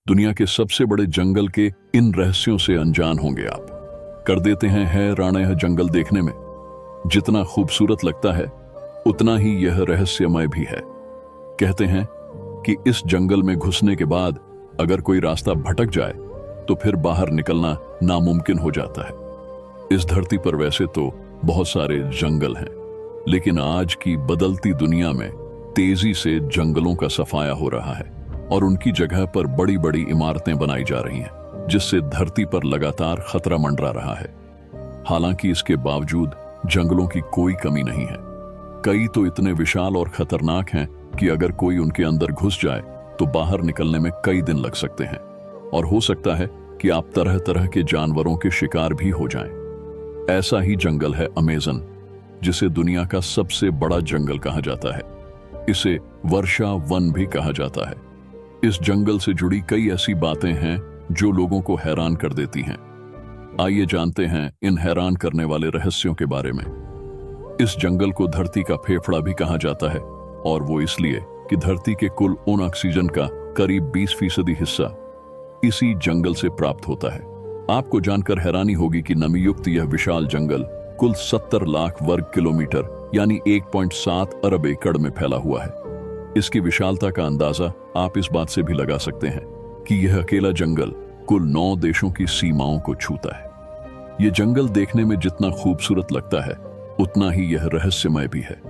दुनिया के सबसे बड़े जंगल के इन रहस्यों से अनजान होंगे आप। कर देते हैं हैरान यह जंगल देखने में। जितना खूबसूरत लगता है उतना ही यह रहस्यमय भी है। कहते हैं कि इस जंगल में घुसने के बाद अगर कोई रास्ता भटक जाए तो फिर बाहर निकलना नामुमकिन हो जाता है। इस धरती पर वैसे तो बहुत सारे जंगल हैं, लेकिन आज की बदलती दुनिया में तेजी से जंगलों का सफाया हो रहा है और उनकी जगह पर बड़ी बड़ी इमारतें बनाई जा रही हैं, जिससे धरती पर लगातार खतरा मंडरा रहा है। हालांकि इसके बावजूद जंगलों की कोई कमी नहीं है। कई तो इतने विशाल और खतरनाक हैं कि अगर कोई उनके अंदर घुस जाए तो बाहर निकलने में कई दिन लग सकते हैं और हो सकता है कि आप तरह तरह के जानवरों के शिकार भी हो जाएं। ऐसा ही जंगल है अमेज़न, जिसे दुनिया का सबसे बड़ा जंगल कहा जाता है। इसे वर्षा वन भी कहा जाता है। इस जंगल से जुड़ी कई ऐसी बातें हैं जो लोगों को हैरान कर देती हैं। आइए जानते हैं इन हैरान करने वाले रहस्यों के बारे में। इस जंगल को धरती का फेफड़ा भी कहा जाता है और वो इसलिए कि धरती के कुल उन ऑक्सीजन का करीब 20% हिस्सा इसी जंगल से प्राप्त होता है। आपको जानकर हैरानी होगी कि नमी युक्त यह विशाल जंगल कुल 70 लाख वर्ग किलोमीटर यानी 1.7 अरब एकड़ में फैला हुआ है। इसकी विशालता का अंदाजा आप इस बात से भी लगा सकते हैं कि यह अकेला जंगल कुल 9 देशों की सीमाओं को छूता है। यह जंगल देखने में जितना खूबसूरत लगता है उतना ही यह रहस्यमय भी है।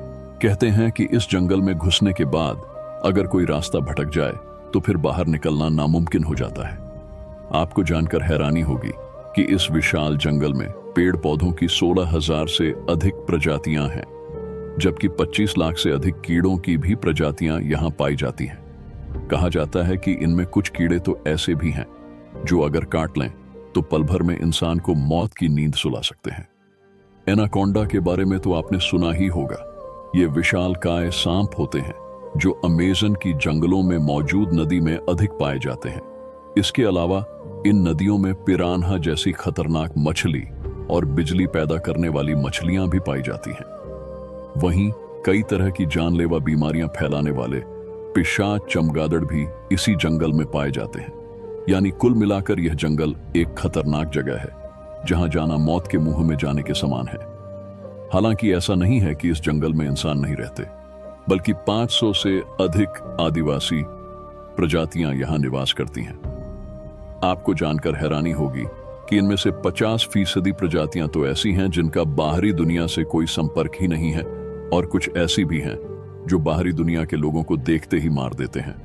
कहते हैं कि इस जंगल में घुसने के बाद अगर कोई रास्ता भटक जाए तो फिर बाहर निकलना नामुमकिन हो जाता है। आपको जानकर हैरानी होगी कि इस विशाल जंगल में पेड़ पौधों की 16,000 से अधिक प्रजातियां हैं, जबकि 25 लाख से अधिक कीड़ों की भी प्रजातियां यहां पाई जाती हैं। कहा जाता है कि इनमें कुछ कीड़े तो ऐसे भी हैं जो अगर काट लें तो पल भर में इंसान को मौत की नींद सुला सकते हैं। एनाकोंडा के बारे में तो आपने सुना ही होगा। ये विशालकाय सांप होते हैं जो अमेज़न की जंगलों में मौजूद नदी में अधिक पाए जाते हैं। इसके अलावा इन नदियों में पिरान्हा जैसी खतरनाक मछली और बिजली पैदा करने वाली मछलियां भी पाई जाती हैं। वहीं कई तरह की जानलेवा बीमारियां फैलाने वाले पिशाच चमगादड़ भी इसी जंगल में पाए जाते हैं। यानी कुल मिलाकर यह जंगल एक खतरनाक जगह है जहां जाना मौत के मुंह में जाने के समान है। हालांकि ऐसा नहीं है कि इस जंगल में इंसान नहीं रहते, बल्कि 500 से अधिक आदिवासी प्रजातियां यहां निवास करती हैं। आपको जानकर हैरानी होगी कि इनमें से 50% प्रजातियां तो ऐसी हैं जिनका बाहरी दुनिया से कोई संपर्क ही नहीं है और कुछ ऐसी भी हैं जो बाहरी दुनिया के लोगों को देखते ही मार देते हैं।